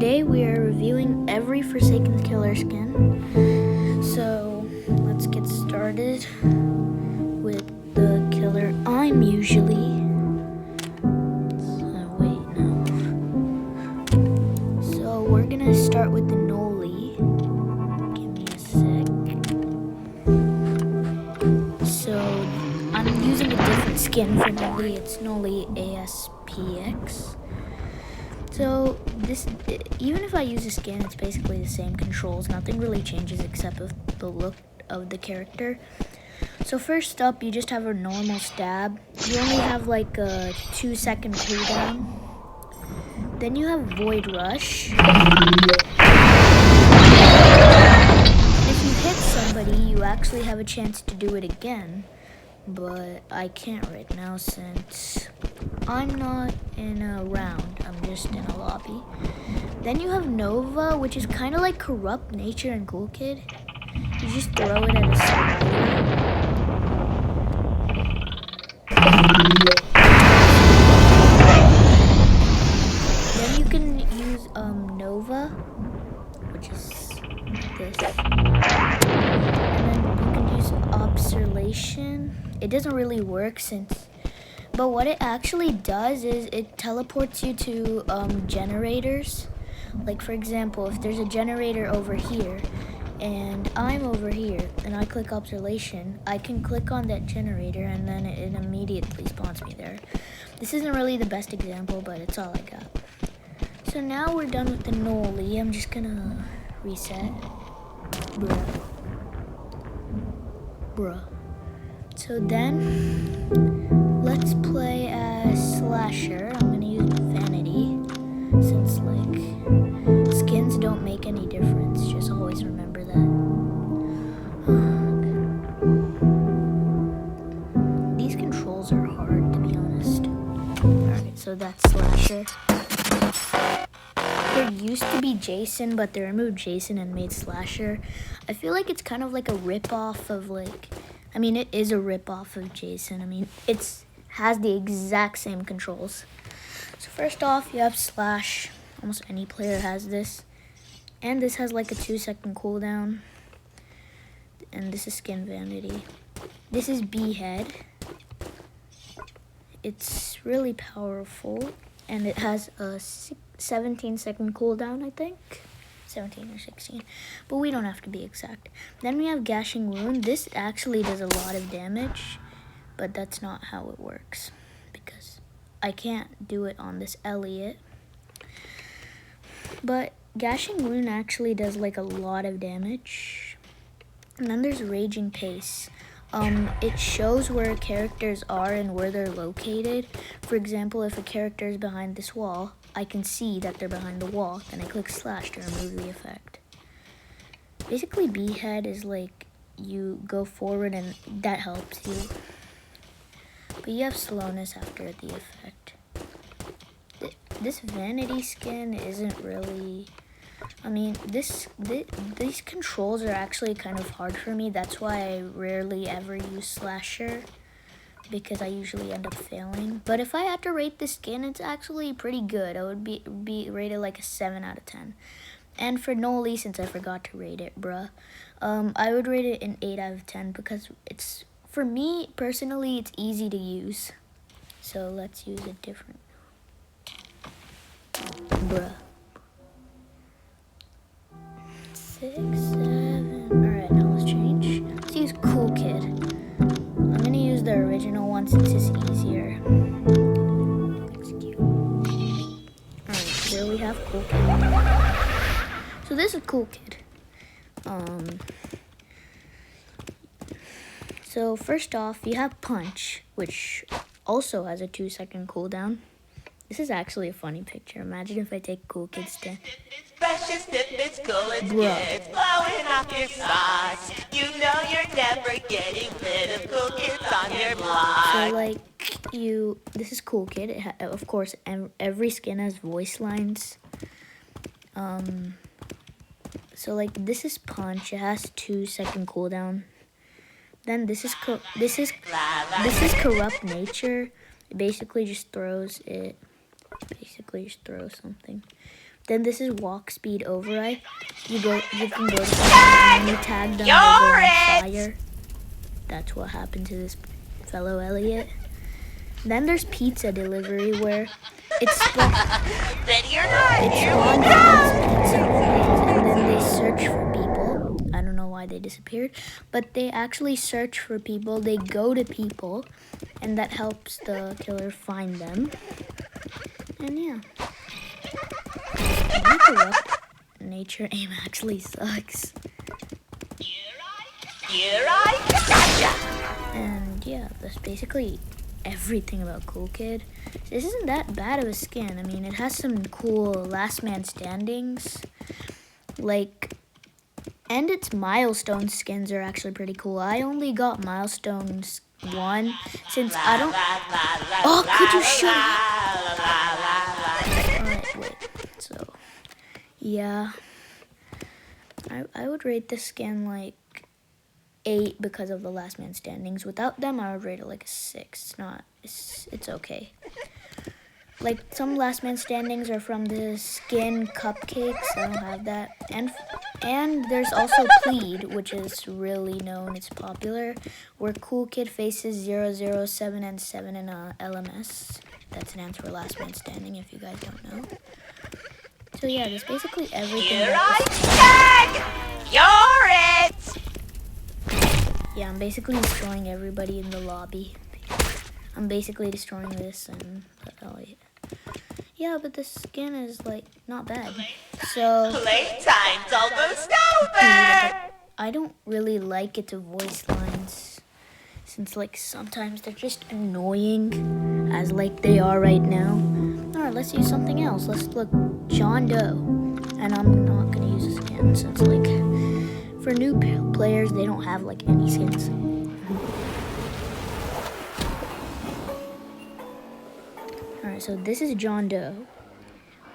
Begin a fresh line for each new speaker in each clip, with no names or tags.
today we are reviewing every Forsaken Killer skin. So let's get started with the killer I'm usually. So we're gonna start with the Noli. Give me a sec. So I'm using a different skin for Noli. It's Noli ASPX. So this, even if I use a skin, it's basically the same controls. Nothing really changes except of the look of the character. So first up, you just have a normal stab. You only have like a 2-second cooldown. Then you have Void Rush. If you hit somebody, you actually have a chance to do it again. But I can't right now since I'm not in a round. I'm just in a lobby. Then you have Nova, which is kind of like Corrupt Nature and Cool Kid. You just throw it at a survivor. Then you can use Nova, which is this. And then you can use Observation. It doesn't really work but what it actually does is it teleports you to generators. Like for example, if there's a generator over here and I'm over here and I click Observation, I can click on that generator and then it immediately spawns me there. This isn't really the best example, but it's all I got. So now we're done with the Noli. I'm just gonna reset. Bruh. So then, let's play as Slasher. I'm gonna use Vanity, since like, skins don't make any difference. Just always remember that. These controls are hard, to be honest. Alright, so that's Slasher. There used to be Jason, but they removed Jason and made Slasher. I feel like it's kind of like a rip-off of like... I mean, it is a rip-off of Jason. I mean, it has the exact same controls. So first off, you have Slash. Almost any player has this. And this has like a 2-second cooldown. And this is Skin Vanity. This is Behead. It's really powerful. And it has a 17-second cooldown, I think. 17 or 16, but we don't have to be exact. Then we have Gashing Wound. This actually does a lot of damage, but that's not how it works because I can't do it on this Elliot. But Gashing Wound actually does like a lot of damage. And then there's Raging Pace. It shows where characters are and where they're located. For example, if a character is behind this wall, I can see that they're behind the wall. Then I click Slash to remove the effect. Basically, Behead is like you go forward and that helps you. But you have slowness after the effect. This Vanity skin isn't really... I mean, these controls are actually kind of hard for me. That's why I rarely ever use Slasher, because I usually end up failing. But if I had to rate the skin, it's actually pretty good. I would be rated like a 7 out of 10. And for Noli, since I forgot to rate it, I would rate it an 8 out of 10 because it's, for me personally, it's easy to use. So let's use a different. 6, 7. Alright, now let's change. Let's use Cool Kid. I'm gonna use the original one since it's easier. Alright, there we have Cool Kid. So this is Cool Kid. So first off, you have Punch, which also has a 2-second cooldown. This is actually a funny picture. Imagine if I take Cool Kid's stand.
It's cool as kids blowing off your socks. You know you're never getting rid of Cool Kids on your block.
So like this is Cool Kid. Of course, every skin has voice lines. So like this is Punch. It has 2-second cooldown. Then this is Corrupt Nature. It basically just throws something. Then this is walk speed override. You can go to someone and you tag them, they go on fire. That's what happened to this fellow Elliot. Then there's pizza delivery where it spawns pizza and then they search for people. I don't know why they disappeared, but they actually search for people. They go to people, and that helps the killer find them. And yeah. Nature aim actually sucks. And yeah, that's basically everything about Cool Kid. This isn't that bad of a skin. I mean, it has some cool last man standings. And its milestone skins are actually pretty cool. I only got milestones 1 since I don't... Oh, could you shut up? Alright, wait. So, yeah. I would rate this skin like 8 because of the last man standings. Without them, I would rate it like a 6. It's okay. Like, some last man standings are from the skin cupcakes. I don't have that. And there's also Plead, which is really known. It's popular. Where Cool Kid faces 007 and 7 in LMS. That stands for last man standing, if you guys don't know. So yeah, that's basically everything.
You're it!
Yeah, I'm basically destroying everybody in the lobby. I'm basically destroying this and yeah, but the skin is like not bad. So
Playtime's almost over.
I don't really like its voice lines since like sometimes they're just annoying as like they are right now. Alright, let's use something else. Let's look John Doe. And I'm not gonna use this again since like for new players they don't have like any skins. Alright, so this is John Doe.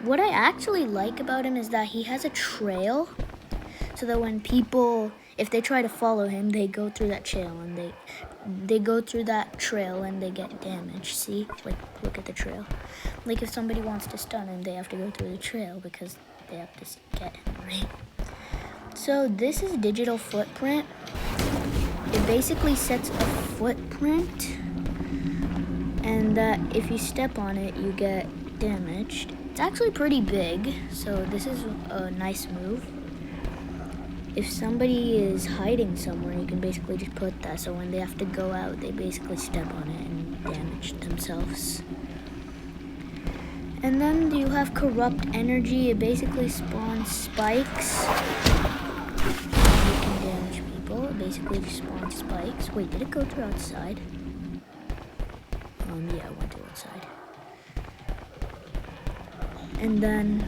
What I actually like about him is that he has a trail, so that when people, if they try to follow him, they go through that trail and they go through that trail and they get damaged. See, like look at the trail. Like if somebody wants to stun him, they have to go through the trail because they have to get him, right? So this is digital footprint. It basically sets a footprint, and that if you step on it, you get damaged. It's actually pretty big, so this is a nice move. If somebody is hiding somewhere, you can basically just put that, so when they have to go out, they basically step on it and damage themselves. And then you have corrupt energy. It basically spawns spikes. You can damage people. It basically just spawns spikes. Wait, did it go to outside? Yeah, it went to outside. And then,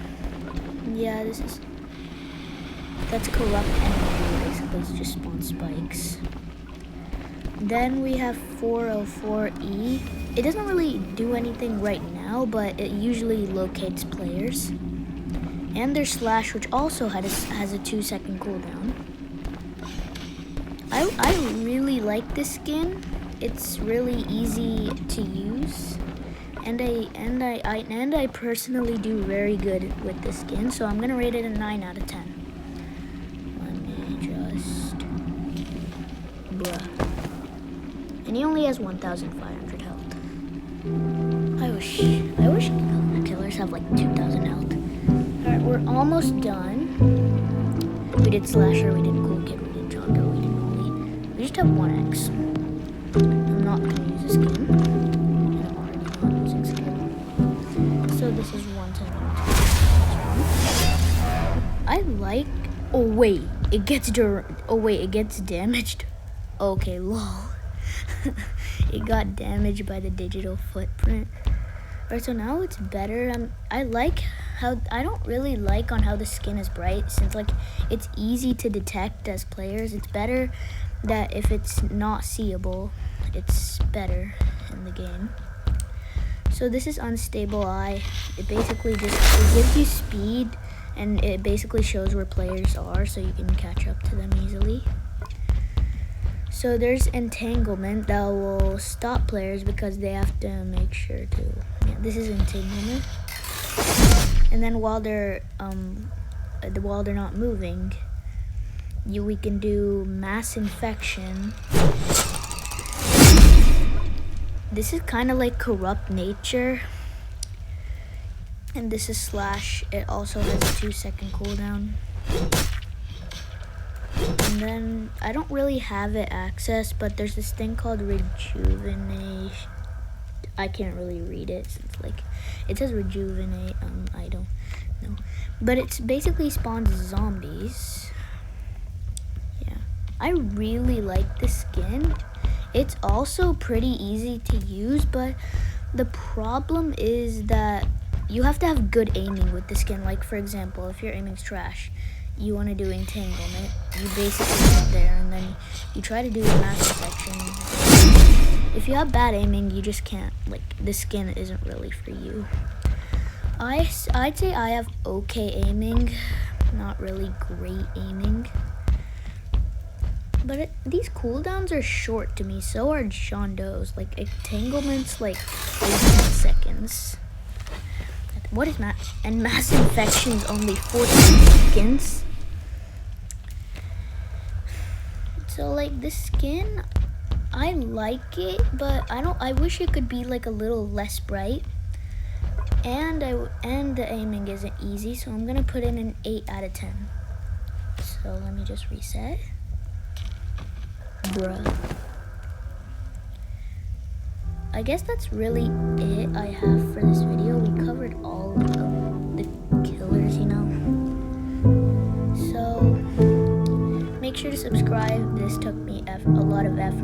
yeah, that's corrupt energy. Basically, it's just spawn spikes. Then we have 404E. It doesn't really do anything right now, but it usually locates players. And there's Slash, which also has a 2-second cooldown. I really like this skin. It's really easy to use, and I personally do very good with this skin, so I'm gonna rate it a 9 out of 10. Let me just, and he only has 1,500 health. I wish killers have like 2,000 health. All right, we're almost done. We did Slasher, we did Cool Kid, we did John Doe, we did Molly. We just have 1x. I'm not going to use a skin. And I'm already not using skin. So this is 110. I like... Oh wait, it gets damaged. Okay, lol. It got damaged by the digital footprint. Alright, so now it's better. I like how... I don't really like on how the skin is bright, since like it's easy to detect as players. It's better that if it's not seeable, it's better in the game. So this is Unstable Eye. It basically it gives you speed, and it basically shows where players are, so you can catch up to them easily. So there's Entanglement that will stop players because they have to make sure to. Yeah, this is Entanglement. And then while they're not moving, we can do mass infection. This is kind of like corrupt nature. And this is slash. It also has a 2-second cooldown. And then I don't really have it accessed, but there's this thing called rejuvenation. I can't really read it since it says rejuvenate. I don't know, but it's basically spawns zombies. Yeah, I really like the skin. It's also pretty easy to use, but the problem is that you have to have good aiming with the skin. Like, for example, if your aiming's trash, you want to do entanglement, you basically sit there and then you try to do a mass infection. If you have bad aiming, you just can't, the skin isn't really for you. I'd say I have okay aiming, not really great aiming. But these cooldowns are short to me, so are John Doe's. Entanglement's 18 seconds. What is and mass infection's only 14 seconds. So this skin, I like it, but I wish it could be a little less bright. And the aiming isn't easy, so I'm gonna put in an 8 out of 10. So let me just reset. Bruh. I guess that's really it I have for this video. We covered all of the killers, So make sure to subscribe. This took me a lot of effort.